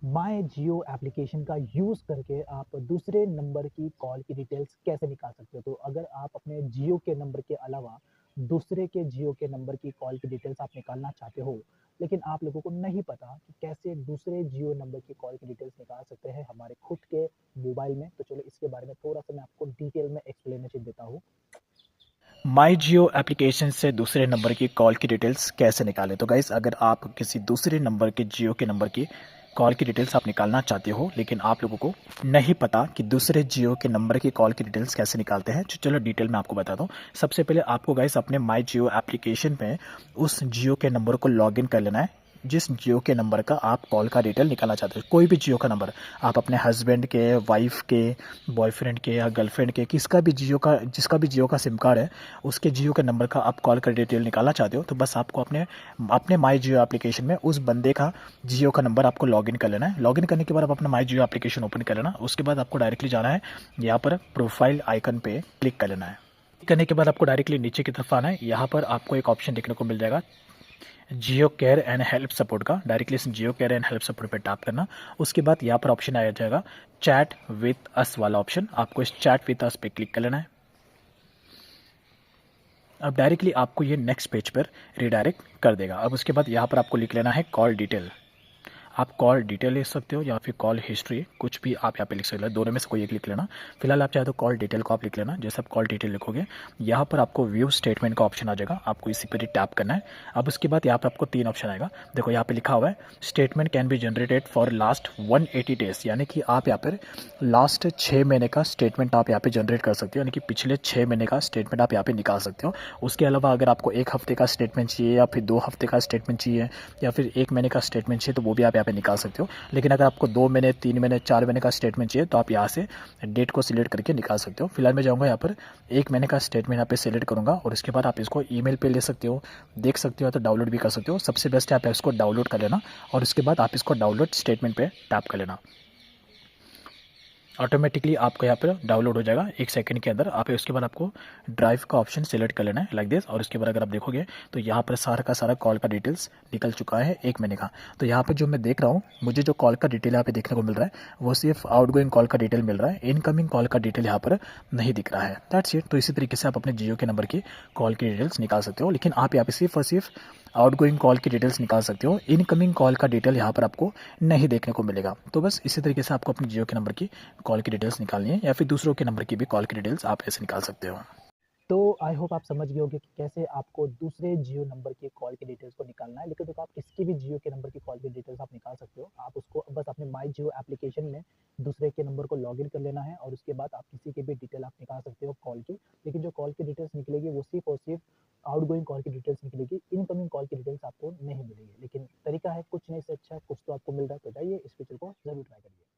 My Jio application का use करके आप दूसरे नंबर की कॉल की डिटेल्स कैसे निकाल सकते हो? तो अगर आप अपने जियो के नंबर के अलावा दूसरे के जियो के नंबर की कॉल की डिटेल्स आप निकालना चाहते हो, लेकिन आप लोगों को नहीं पता कि कैसे दूसरे जियो नंबर की कॉल की डिटेल्स निकाल सकते हैं हमारे खुद के मोबाइल में, तो चलो इसके बारे में थोड़ा-सा मैं आपको डिटेल में एक्सप्लेनेशन देता हूँ। माई जियो एप्लीकेशन से दूसरे नंबर की कॉल की डिटेल्स कैसे निकालें। तो गाइस, अगर आप किसी दूसरे नंबर के जियो के नंबर की कॉल की डिटेल्स आप निकालना चाहते हो, लेकिन आप लोगों को नहीं पता कि दूसरे जियो के नंबर की कॉल की डिटेल्स कैसे निकालते हैं, तो चलो डिटेल में आपको बताता हूँ। सबसे पहले आपको गाइस अपने माई जियो एप्लीकेशन में उस जियो के नंबर को लॉगिन कर लेना है जिस जियो के नंबर का आप कॉल का डिटेल निकालना चाहते हो। कोई भी जियो का नंबर, आप अपने हस्बैंड के, वाइफ के, बॉयफ्रेंड के या गर्लफ्रेंड के, जिसका भी जियो का सिम कार्ड है, उसके जियो के नंबर का आप कॉल का डिटेल निकालना चाहते हो, तो बस आपको अपने अपने माई जियो एप्लीकेशन में उस बंदे का जियो का नंबर आपको लॉगिन कर लेना है। लॉगिन करने के बाद आप अपना माई जियो एप्लीकेशन ओपन कर लेना। उसके बाद आपको डायरेक्टली जाना है यहाँ पर प्रोफाइल आइकन पे क्लिक कर लेना है। क्लिक करने के बाद आपको डायरेक्टली नीचे की तरफ आना है। यहाँ पर आपको एक ऑप्शन देखने को मिल जाएगा जियो केयर एंड हेल्प सपोर्ट का। डायरेक्टली इस जियो केयर एंड हेल्प सपोर्ट पे टैप करना। उसके बाद यहाँ पर ऑप्शन आ जाएगा चैट विथ अस वाला ऑप्शन। आपको इस चैट विथ अस पे क्लिक कर लेना है। अब डायरेक्टली आपको ये नेक्स्ट पेज पर रिडायरेक्ट कर देगा। अब उसके बाद यहाँ पर आपको लिख लेना है कॉल डिटेल। आप कॉल डिटेल लिख सकते हो या फिर कॉल हिस्ट्री, कुछ भी आप यहाँ पे लिख सकते हो, दोनों में से कोई एक लिख लेना। फिलहाल आप चाहे तो कॉल डिटेल को आप लिख लेना। जैसे आप कॉल डिटेल लिखोगे, यहाँ पर आपको व्यू स्टेटमेंट का ऑप्शन आ जाएगा, आपको इसी पर ही टैप करना है। अब उसके बाद यहाँ पर आपको 3 ऑप्शन आएगा। देखो यहाँ पे लिखा हुआ है statement can be generated for last 180 days, यानी कि आप यहाँ पर लास्ट 6 महीने का स्टेटमेंट आप यहाँ पे जनरेट कर सकते हो, यानी कि पिछले 6 महीने का स्टेटमेंट आप यहाँ पे निकाल सकते हो। उसके अलावा अगर आपको 1 हफ्ते का स्टेटमेंट चाहिए या फिर 2 हफ्ते का स्टेटमेंट चाहिए या फिर 1 महीने का स्टेटमेंट चाहिए, तो वो भी आप यहाँ पे निकाल सकते हो। लेकिन अगर आपको 2 महीने, 3 महीने, 4 महीने का स्टेटमेंट चाहिए, तो आप यहाँ से डेट को सिलेक्ट करके निकाल सकते हो। फिलहाल मैं जाऊँगा यहाँ पर 1 महीने का स्टेटमेंट यहाँ पे सिलेक्ट करूँगा और उसके बाद आप इसको ईमेल पे ले सकते हो, देख सकते हो, तो डाउनलोड भी कर सकते हो। सबसे बेस्ट है आप इसको डाउनलोड कर लेना और उसके बाद आप इसको डाउनलोड स्टेटमेंट पे टैप कर लेना। ऑटोमेटिकली आपको यहाँ पर डाउनलोड हो जाएगा 1 सेकंड के अंदर। आप उसके बाद आपको ड्राइव का ऑप्शन सिलेक्ट कर लेना है लाइक दिस। और उसके बाद अगर आप देखोगे तो यहाँ पर सारा का सारा कॉल का डिटेल्स निकल चुका है 1 महीने का। तो यहाँ पर जो मैं देख रहा हूँ, मुझे जो कॉल का डिटेल यहाँ पे देखने को मिल रहा है वो सिर्फ आउटगोइंग कॉल का डिटेल मिल रहा है, इनकमिंग कॉल का डिटेल यहाँ पर नहीं दिख रहा है। That's it. तो इसी तरीके से आप अपने जियो के नंबर की कॉल की डिटेल्स निकाल सकते हो, लेकिन आप यहाँ पे सिर्फ और सिर्फ आउटगोइंग कॉल की डिटेल्स निकाल सकते हो, इनकमिंग कॉल का डिटेल यहाँ पर आपको नहीं देखने को मिलेगा। तो बस इसी तरीके से आपको अपने जियो के नंबर की कॉल की डिटेल्स निकालनी है या फिर दूसरों के नंबर की भी कॉल की डिटेल्स आप ऐसे निकाल सकते हो। तो आई होप आप समझ गए होंगे कि कैसे आपको दूसरे जियो नंबर की कॉल की डिटेल्स को निकालना है। लेकिन देखो, आप किसी भी जियो के नंबर की कॉल की डिटेल्स आप निकाल सकते हो। आप उसको बस अपने माई जियो एप्लीकेशन में दूसरे के नंबर को लॉगिन कर लेना है और उसके बाद आप किसी की भी डिटेल आप निकाल सकते हो कॉल की। लेकिन जो कॉल की डिटेल्स निकलेगी वो सिर्फ और सिर्फ आउटगोइंग कॉल की डिटेल्स निकलेगी, इनकमिंग कॉल की डिटेल्स आपको नहीं मिलेगी। लेकिन तरीका है कुछ नहीं से अच्छा, कुछ तो आपको मिल रहा है, तो जाइए इस फीचर को ज़रूर ट्राई करिए।